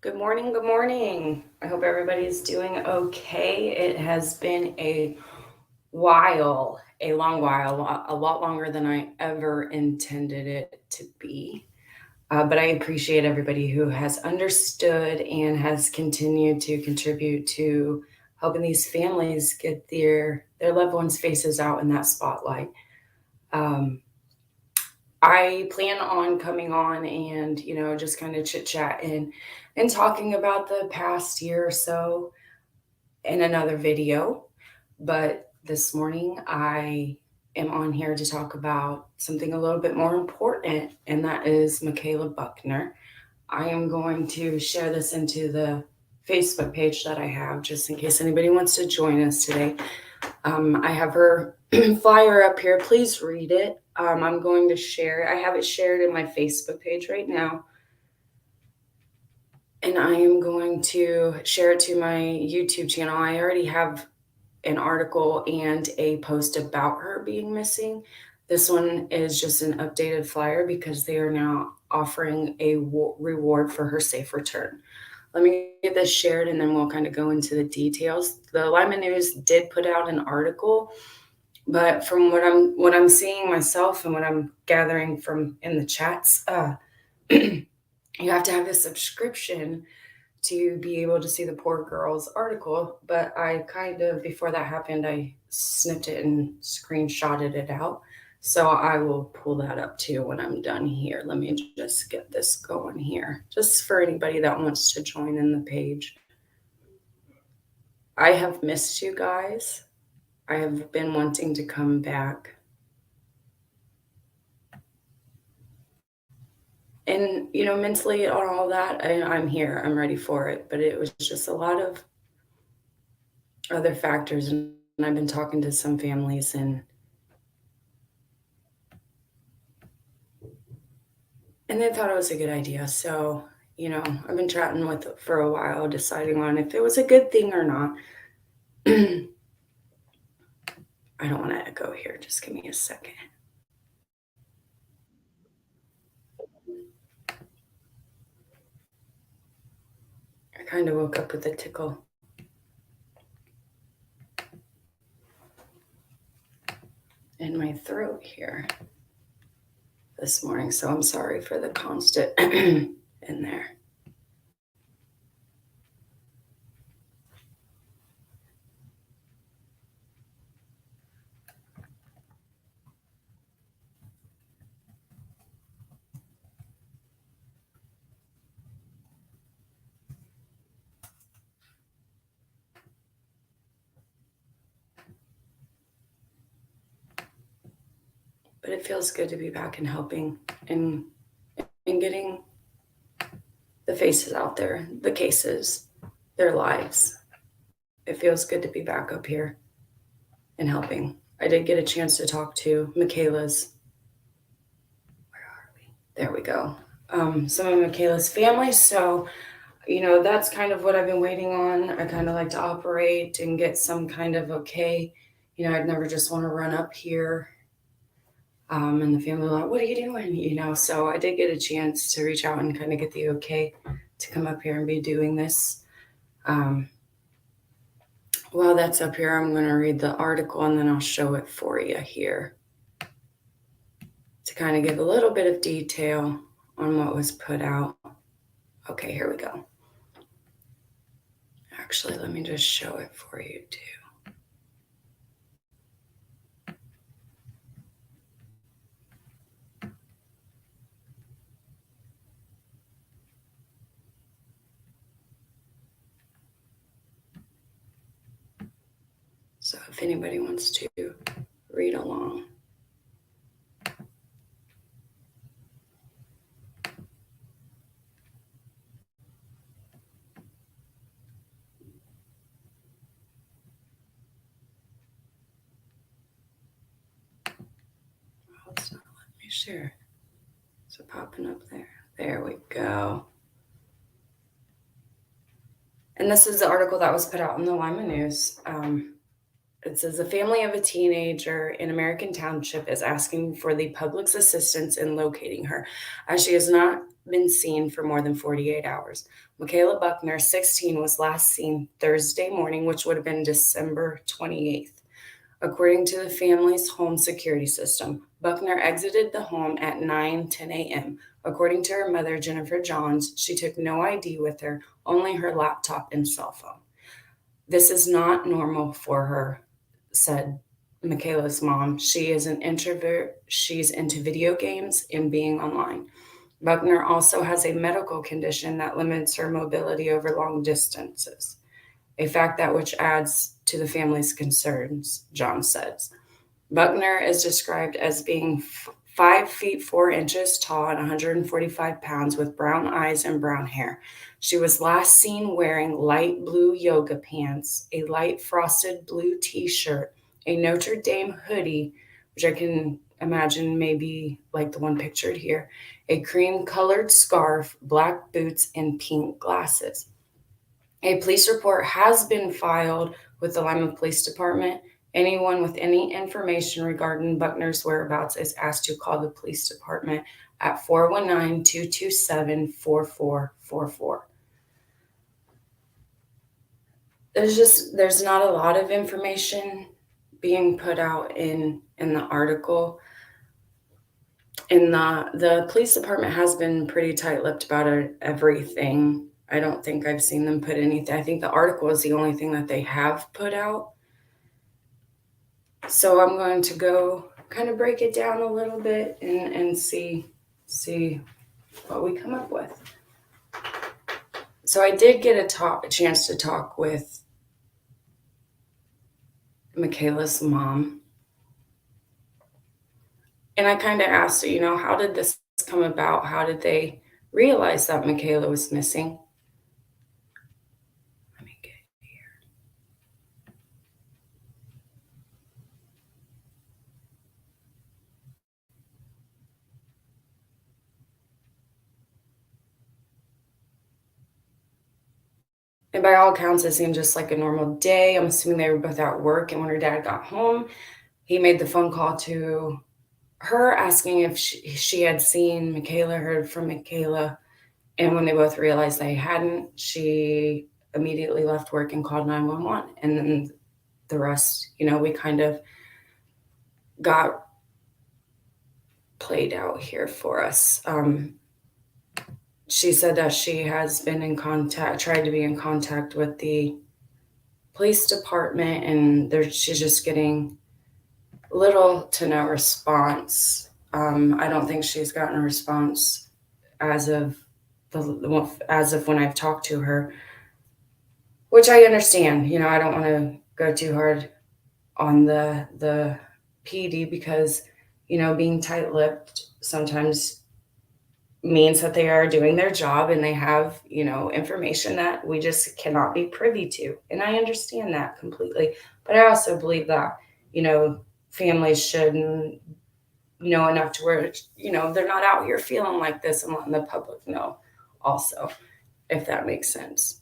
Good morning. Good morning. I hope everybody's doing okay. It has been a while, a long while, a lot longer than I ever intended it to be. But I appreciate everybody who has understood and has continued to contribute to helping these families get their loved ones' faces out in that spotlight. Um, I plan on coming on and, just kind of chit chat and talking about the past year or so in another video. But this morning I am on here to talk about something a little bit more important, and that is Makayla Buckner. I am going to share this into the Facebook page that I have just in case anybody wants to join us today. I have her flyer up here. Please read it. I'm going to share. I have it shared in my Facebook page right now. And I am going to share it to my YouTube channel. I already have an article and a post about her being missing. This one is just an updated flyer because they are now offering a reward for her safe return. Let me get this shared and then we'll kind of go into the details. The Lima News did put out an article, but from what I'm seeing myself and what I'm gathering from in the chats, you have to have a subscription to be able to see the poor girl's article. But I kind of, before that happened, I snipped it and screenshotted it out. So I will pull that up too when I'm done here. Let me just get this going here, just for anybody that wants to join in the page. I have missed you guys. I have been wanting to come back. And, mentally on all that, I'm here. I'm ready for it. But it was just a lot of other factors. And I've been talking to some families and they thought it was a good idea. So, I've been chatting with it for a while, deciding on if it was a good thing or not. I don't want to echo here. Just give me a second. I kind of woke up with a tickle in my throat here this morning. So I'm sorry for the constant in there. But it feels good to be back and helping and getting the faces out there, the cases, their lives. It feels good to be back up here and helping. I did get a chance to talk to Makayla's. Where are we? There we go. Some of Makayla's family. So, that's kind of what I've been waiting on. I kind of like to operate and get some kind of okay. I'd never just want to run up here. And the family were like, what are you doing? So I did get a chance to reach out and kind of get the okay to come up here and be doing this. While that's up here, I'm going to read the article and then I'll show it for you here to kind of give a little bit of detail on what was put out. Okay, here we go. Actually, let me just show it for you too. So if anybody wants to read along. Oh, it's not letting me share. So popping up there. There we go. And this is the article that was put out in the Lima News. It says a family of a teenager in American Township is asking for the public's assistance in locating her, as she has not been seen for more than 48 hours. Makayla Buckner, 16, was last seen Thursday morning, which would have been December 28th. According to the family's home security system, Buckner exited the home at 9:10 a.m. According to her mother, Jennifer Johns, she took no ID with her, only her laptop and cell phone. This is not normal for her, said Makayla's mom. She is an introvert. She's into video games and being online. Buckner also has a medical condition that limits her mobility over long distances, a fact that which adds to the family's concerns, John says. Buckner is described as being 5 feet 4 inches tall and 145 pounds with brown eyes and brown hair. She was last seen wearing light blue yoga pants, a light frosted blue t-shirt, a Notre Dame hoodie, which I can imagine maybe like the one pictured here, a cream colored scarf, black boots, and pink glasses. A police report has been filed with the Lima Police Department. Anyone with any information regarding Buckner's whereabouts is asked to call the police department at 419-227-4444. There's not a lot of information being put out in the article. And the police department has been pretty tight-lipped about everything. I don't think I've seen them put anything. I think the article is the only thing that they have put out. So I'm going to go kind of break it down a little bit and see what we come up with. So I did get a chance to talk with Makayla's mom. And I kind of asked her, how did this come about? How did they realize that Makayla was missing? Let me get here. And by all accounts, it seemed just like a normal day. I'm assuming they were both at work. And when her dad got home, he made the phone call to her asking if she had seen Makayla, heard from Makayla. And when they both realized they hadn't, she immediately left work and called 911. And then the rest, we kind of got played out here for us. She said that she has been tried to be in contact with the police department, and she's just getting little to no response. I don't think she's gotten a response as of when I've talked to her, which I understand. I don't want to go too hard on the PD because, being tight-lipped sometimes means that they are doing their job and they have, information that we just cannot be privy to. And I understand that completely. But I also believe that, families should know enough to where, they're not out here feeling like this and letting the public know also, if that makes sense.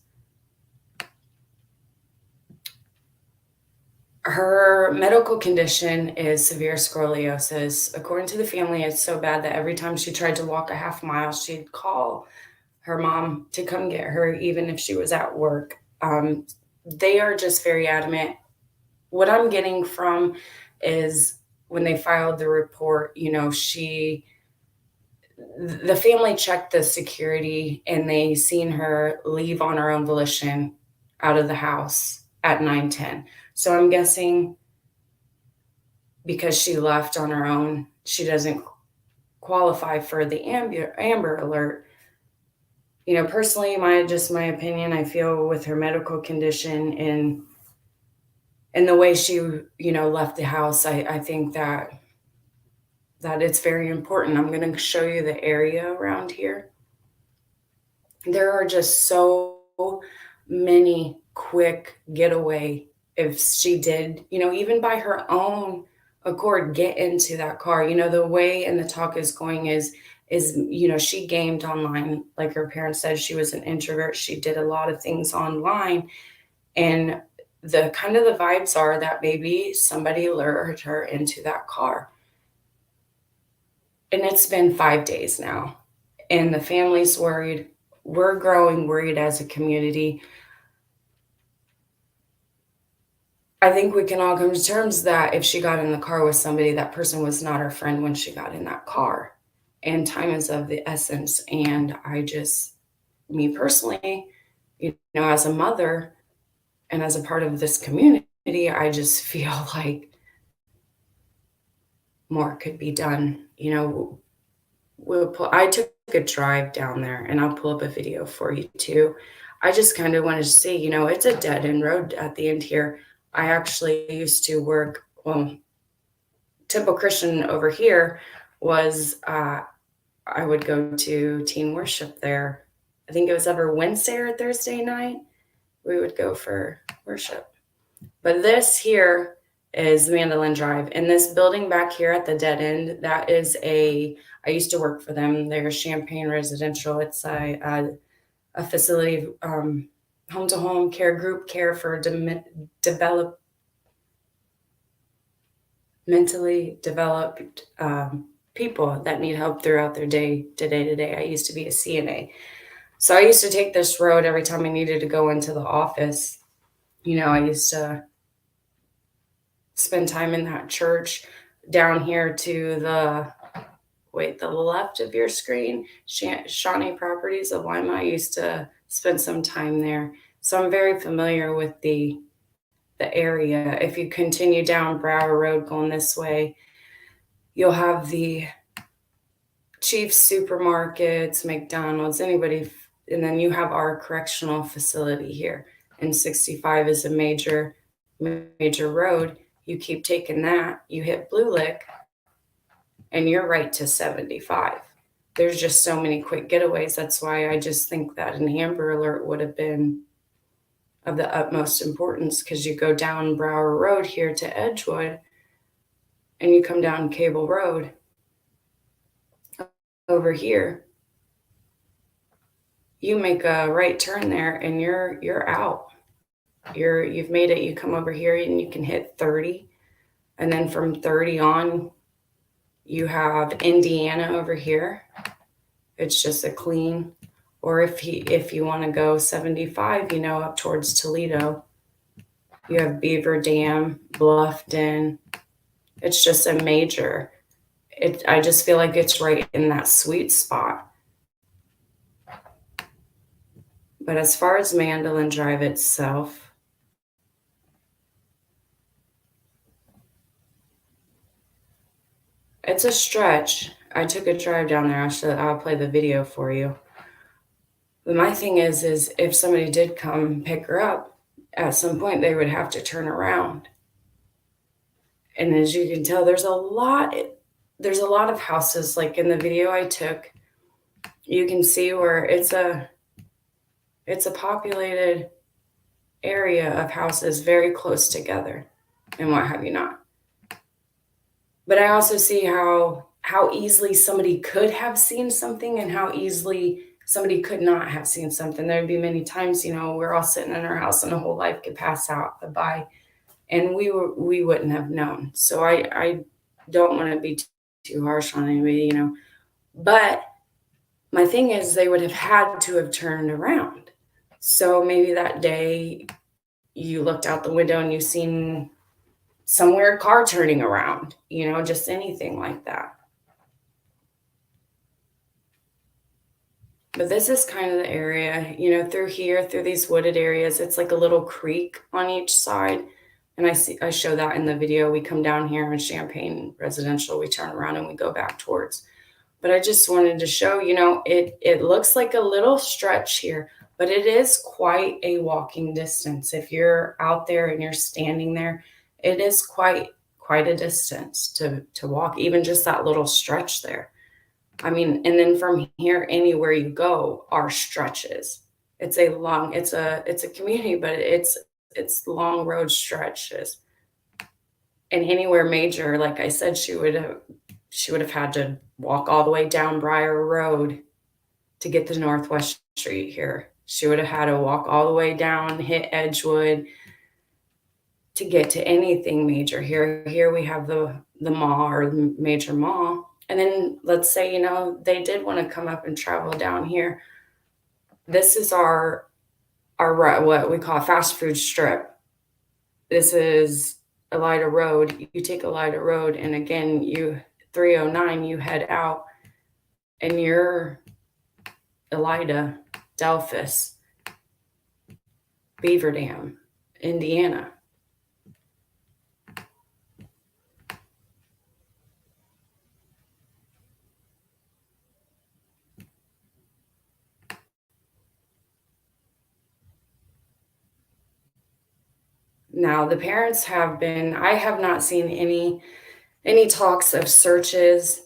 Her medical condition is severe scoliosis. According to the family, it's so bad that every time she tried to walk a half mile, she'd call her mom to come get her, even if she was at work. They are just very adamant. What I'm getting from is when they filed the report, the family checked the security and they seen her leave on her own volition out of the house at 9:10. So I'm guessing because she left on her own, she doesn't qualify for the Amber Alert. Personally, my opinion, I feel with her medical condition and the way she, left the house, I think that it's very important. I'm going to show you the area around here. There are just so many quick getaway if she did, even by her own accord, get into that car. The way and the talk is going is, she gamed online. Like her parents said, she was an introvert. She did a lot of things online. And the kind of the vibes are that maybe somebody lured her into that car. And it's been 5 days now, and the family's worried. We're growing worried as a community. I think we can all come to terms that if she got in the car with somebody, that person was not her friend when she got in that car. And time is of the essence. And me personally, as a mother and as a part of this community, I just feel like more could be done. I took a drive down there, and I'll pull up a video for you too. I just kind of wanted to see, it's a dead end road at the end here. I actually used to work, well, Temple Christian over here was, I would go to teen worship there. I think it was every Wednesday or Thursday night. We would go for worship. But this here is Mandolin Drive. And this building back here at the dead end, I used to work for them. They're Champaign Residential. It's a facility, home-to-home care, group care for mentally developed people that need help throughout their day to day. I used to be a CNA. So I used to take this road every time I needed to go into the office. I used to spend time in that church down here to the left of your screen, Shawnee Properties of Lima. I used to spend some time there. So I'm very familiar with the area. If you continue down Brower Road going this way, you'll have the Chiefs Supermarkets, McDonald's, anybody, and then you have our correctional facility here. And 65 is a major road. You keep taking that, you hit Blue Lick, and you're right to 75. There's just so many quick getaways. That's why I just think that an Amber Alert would have been of the utmost importance, because you go down Brower Road here to Edgewood, and you come down Cable Road over here. You make a right turn there, and you're out. You've made it. You come over here, and you can hit 30, and then from 30 on, you have Indiana over here. It's just a clean. Or if you want to go 75, up towards Toledo, you have Beaver Dam, Bluffton. It's just a major. I just feel like it's right in that sweet spot. But as far as Mandolin Drive itself, it's a stretch. I took a drive down there. I'll play the video for you. But my thing is if somebody did come pick her up, at some point they would have to turn around. And as you can tell, there's a lot of houses. Like in the video I took, you can see where it's a populated area of houses very close together and what have you not. But I also see how easily somebody could have seen something and how easily somebody could not have seen something. There'd be many times, we're all sitting in our house and a whole life could pass by, and we wouldn't have known. So I don't want to be too harsh on anybody, but my thing is they would have had to have turned around. So maybe that day you looked out the window and you seen somewhere a car turning around, just anything like that. But this is kind of the area, through here, through these wooded areas. It's like a little creek on each side. And I show that in the video. We come down here in Champaign Residential, we turn around and we go back towards. But I just wanted to show, it looks like a little stretch here, but it is quite a walking distance. If you're out there and you're standing there, it is quite a distance to walk, even just that little stretch there. I mean, and then from here, anywhere you go are stretches. It's a community, but it's long road stretches. And anywhere major, like I said, she would have had to walk all the way down Briar Road to get to Northwest Street here. She would have had to walk all the way down, hit Edgewood, to get to anything major here. Here we have the mall or the major mall. And then let's say, they did want to come up and travel down here. This is our what we call a fast food strip. This is Elida Road. You take Elida Road, and again, you 309, you head out, and you're Elida, Delphus, Beaver Dam, Indiana. Now, the parents I have not seen any talks of searches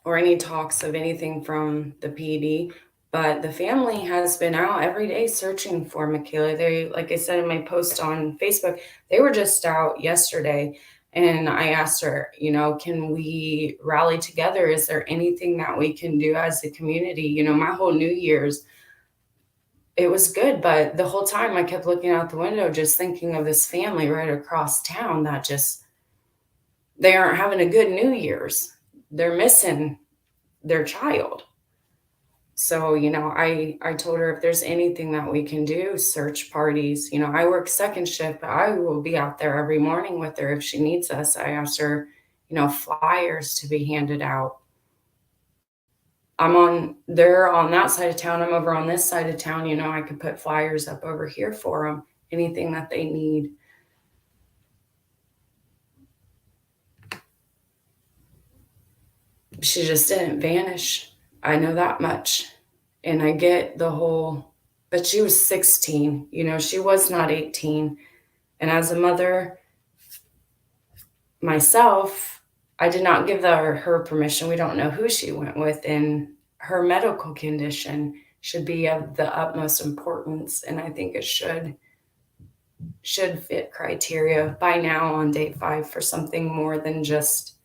or any talks of anything from the PD, but the family has been out every day searching for Makayla. They, like I said in my post on Facebook, they were just out yesterday, and I asked her, can we rally together? Is there anything that we can do as a community? My whole New Year's, it was good, but the whole time I kept looking out the window, just thinking of this family right across town that they aren't having a good New Year's. They're missing their child. So, I told her if there's anything that we can do, search parties. I work second shift, but I will be out there every morning with her if she needs us. I asked her, flyers to be handed out. They're on that side of town. I'm over on this side of town. I could put flyers up over here for them, anything that they need. She just didn't vanish. I know that much. And I get the whole, but she was 16, she was not 18. And as a mother myself, I did not give her permission. We don't know who she went with, and her medical condition should be of the utmost importance. And I think it should fit criteria by now on day 5 for something more than just,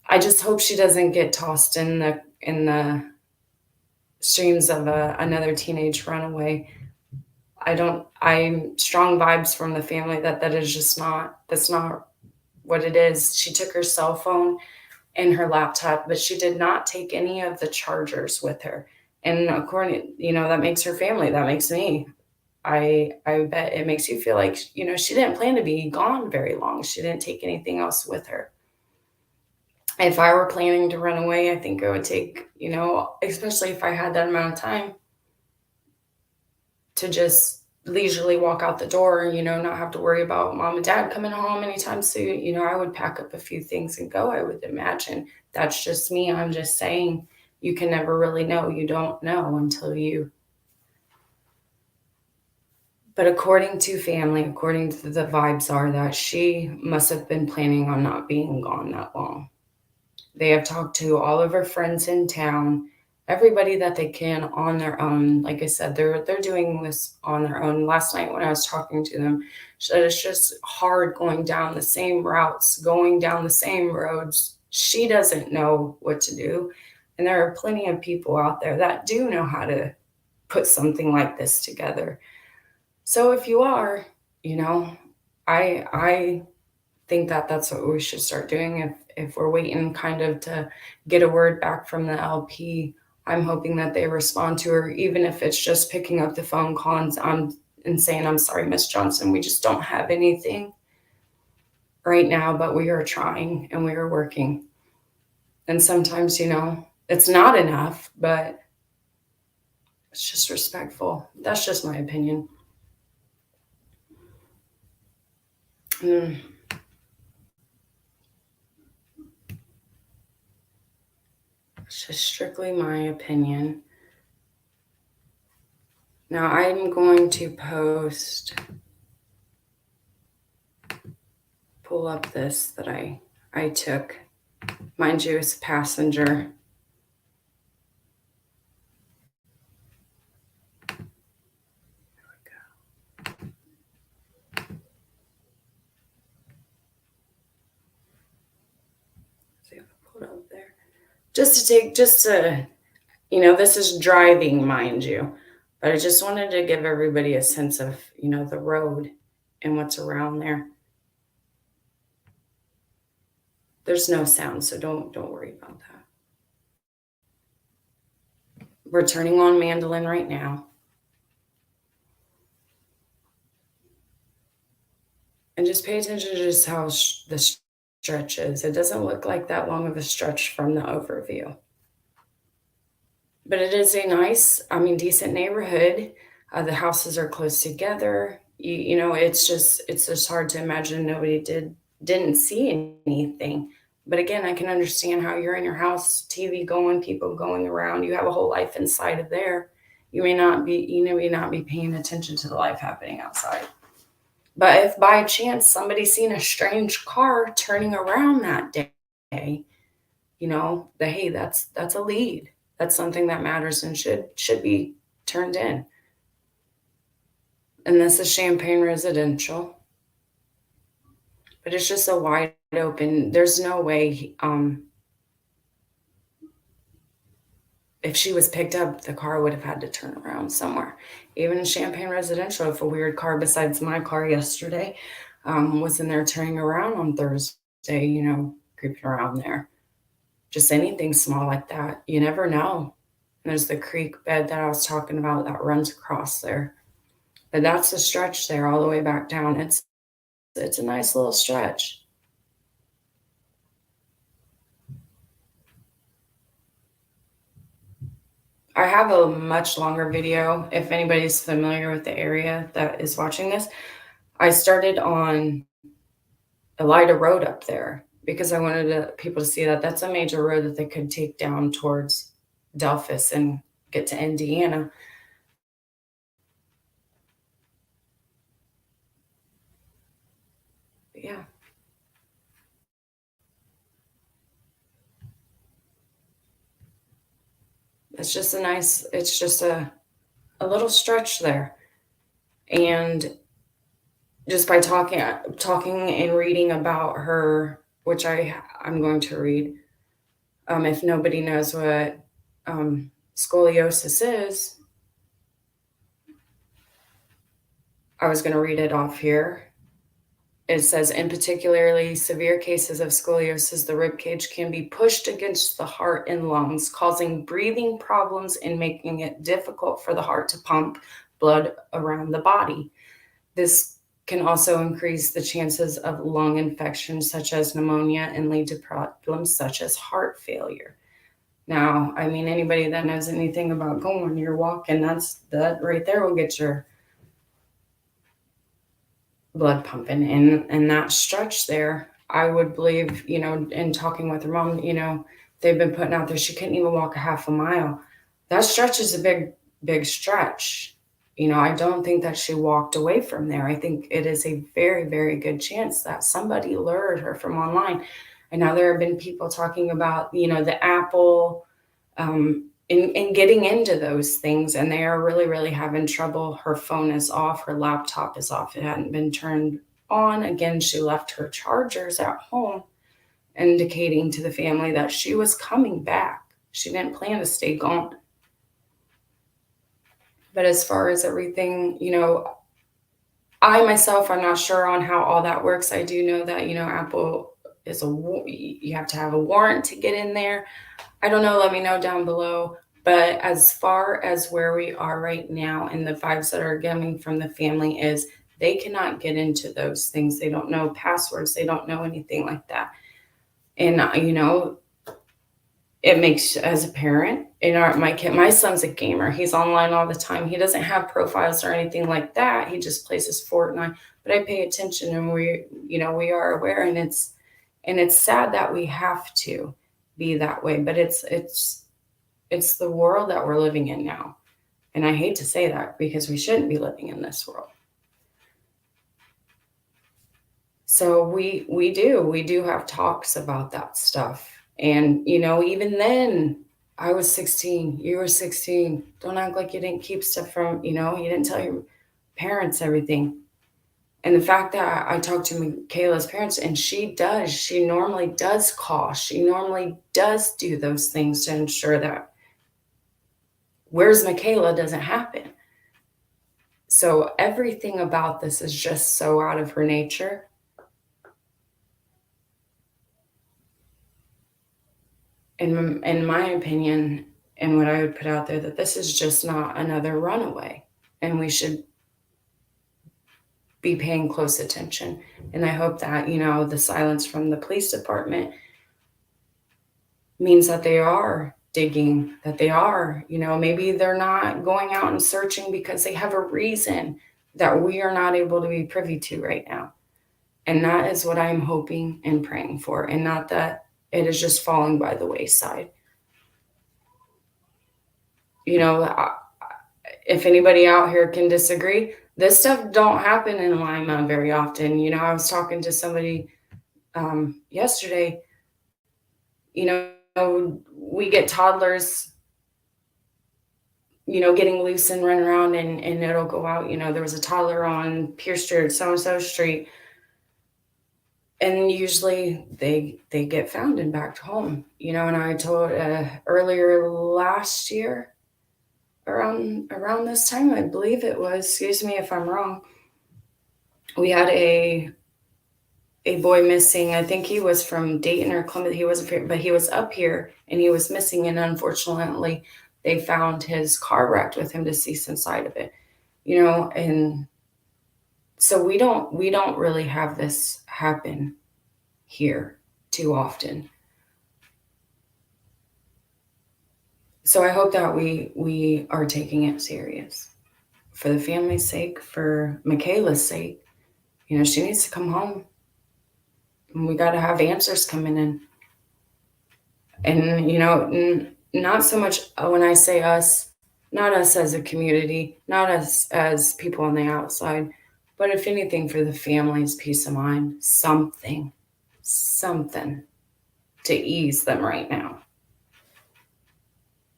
I just hope she doesn't get tossed in the streams of another teenage runaway. I'm strong vibes from the family that is just that's not what it is. She took her cell phone and her laptop, but she did not take any of the chargers with her. And according, that makes her family. That makes me. I bet it makes you feel like, she didn't plan to be gone very long. She didn't take anything else with her. If I were planning to run away, I think it would take, especially if I had that amount of time, to just leisurely walk out the door, not have to worry about mom and dad coming home anytime soon. I would pack up a few things and go, I would imagine. That's just me. I'm just saying, you can never really know. You don't know until you. But according to family, according to the vibes are that she must have been planning on not being gone that long. They have talked to all of her friends in town, everybody that they can on their own. Like I said, they're doing this on their own. Last night when I was talking to them, she said it's just hard going down the same routes, going down the same roads. She doesn't know what to do. And there are plenty of people out there that do know how to put something like this together. So if you are, I think that that's what we should start doing. If we're waiting kind of to get a word back from the LP, I'm hoping that they respond to her, even if it's just picking up the phone calls and saying, I'm sorry, Miss Johnson, we just don't have anything right now, but we are trying and we are working. And sometimes, it's not enough, but it's just respectful. That's just my opinion. It's just strictly my opinion. Now I'm going to pull up this that I took. Mind you, it's a passenger. Just to, this is driving, mind you. But I just wanted to give everybody a sense of, the road and what's around there. There's no sound, so don't worry about that. We're turning on mandolin right now. And just pay attention to just how the stretch is. It doesn't look like that long of a stretch from the overview. But it is a nice, decent neighborhood. The houses are close together. It's just hard to imagine nobody didn't see anything. But again, I can understand how you're in your house, TV going, people going around. You have a whole life inside of there. You may not be paying attention to the life happening outside. But if by chance somebody's seen a strange car turning around that day, hey, that's a lead. That's something that matters and should be turned in. And this is Champaign Residential, but it's just a wide open. There's no way. If she was picked up, the car would have had to turn around somewhere. Even in Champaign Residential, if a weird car besides my car yesterday was in there turning around on Thursday, creeping around there. Just anything small like that. You never know. And there's the creek bed that I was talking about that runs across there. But that's the stretch there all the way back down. It's a nice little stretch. I have a much longer video if anybody's familiar with the area that is watching this. I started on Elida Road up there because I wanted people to see that that's a major road that they could take down towards Delphus and get to Indiana. But yeah. It's just a little stretch there. And just by talking and reading about her, which I'm going to read, if nobody knows what scoliosis is, I was going to read it off here. It says, in particularly severe cases of scoliosis, the rib cage can be pushed against the heart and lungs, causing breathing problems and making it difficult for the heart to pump blood around the body. This can also increase the chances of lung infections such as pneumonia and lead to problems such as heart failure. Now, anybody that knows anything about going when you're walking, that right there will get your blood pumping. And that stretch there, I would believe, in talking with her mom, they've been putting out there, she couldn't even walk a half a mile. That stretch is a big, big stretch. I don't think that she walked away from there. I think it is a very, very good chance that somebody lured her from online. And now there have been people talking about, the Apple, in getting into those things, and they are really, really having trouble. Her phone is off, her laptop is off. It hadn't been turned on. Again, she left her chargers at home, indicating to the family that she was coming back. She didn't plan to stay gone. But as far as everything, I myself, I'm not sure on how all that works. I do know that, Apple is you have to have a warrant to get in there. I don't know. Let me know down below. But as far as where we are right now and the vibes that are coming from the family is they cannot get into those things. They don't know passwords. They don't know anything like that. And, it makes, as a parent, my son's a gamer. He's online all the time. He doesn't have profiles or anything like that. He just plays his Fortnite. But I pay attention, and we are aware, and it's sad that we have to be that way. But it's the world that we're living in now. And I hate to say that because we shouldn't be living in this world. So we do have talks about that stuff. And, even then, I was 16, you were 16. Don't act like you didn't keep stuff from, you didn't tell your parents everything. And the fact that I talked to Makayla's parents, and she normally does call. She normally does do those things to ensure that where's Makayla doesn't happen. So everything about this is just so out of her nature. In my opinion, and what I would put out there, that this is just not another runaway, and we should be paying close attention. And I hope that, the silence from the police department means that they are digging, that they are, maybe they're not going out and searching because they have a reason that we are not able to be privy to right now. And that is what I'm hoping and praying for, and not that it is just falling by the wayside. You know, if anybody out here can disagree, this stuff don't happen in Lima very often. I was talking to somebody yesterday. We get toddlers, getting loose and run around, and it'll go out. There was a toddler on Pierce Street, so Street, and usually they get found and back home. And I told earlier last year, around this time, I believe it was, excuse me if I'm wrong, we had a boy missing. I think he was from Dayton or Columbus. He wasn't here, but he was up here and he was missing. And unfortunately, they found his car wrecked with him deceased inside of it. And so we don't really have this happen here too often. So I hope that we are taking it serious for the family's sake, for Makayla's sake. She needs to come home. And we got to have answers coming in. And, not so much when I say us, not us as a community, not us as people on the outside, but if anything, for the family's peace of mind, something to ease them right now.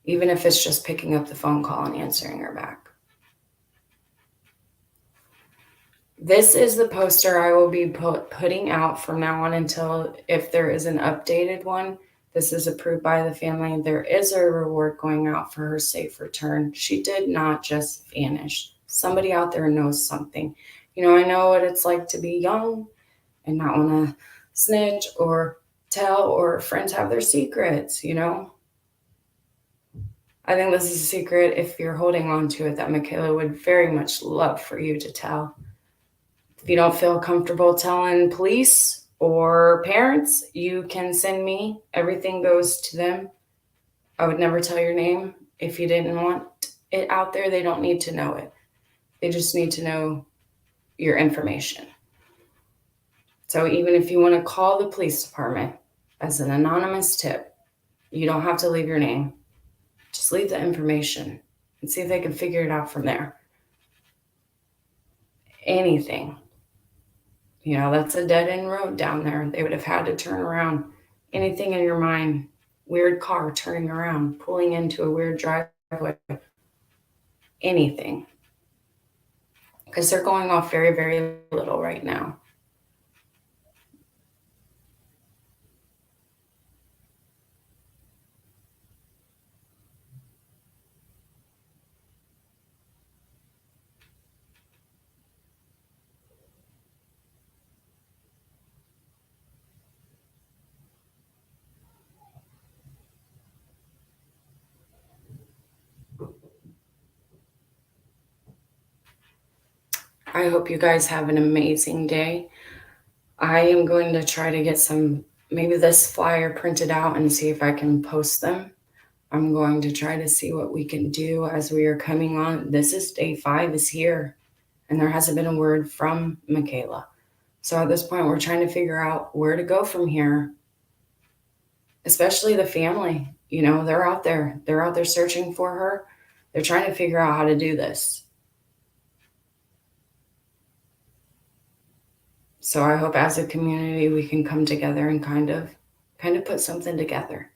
Even if it's just picking up the phone call and answering her back. This is the poster I will be putting out from now on until, if there is an updated one, this is approved by the family. There is a reward going out for her safe return. She did not just vanish. Somebody out there knows something. I know what it's like to be young and not want to snitch or tell, or friends have their secrets, I think this is a secret, if you're holding on to it, that Makayla would very much love for you to tell. If you don't feel comfortable telling police or parents, you can send me. Everything goes to them. I would never tell your name if you didn't want it out there. They don't need to know it. They just need to know your information. So even if you want to call the police department as an anonymous tip, you don't have to leave your name. Just leave the information and see if they can figure it out from there. Anything. That's a dead-end road down there. They would have had to turn around. Anything in your mind, weird car turning around, pulling into a weird driveway, anything. Because they're going off very, very little right now. I hope you guys have an amazing day. I am going to try to get maybe this flyer printed out and see if I can post them. I'm going to try to see what we can do as we are coming on. This is day 5 is here, and there hasn't been a word from Makayla. So at this point, we're trying to figure out where to go from here, especially the family. They're out there. They're out there searching for her. They're trying to figure out how to do this. So I hope as a community we can come together and kind of put something together.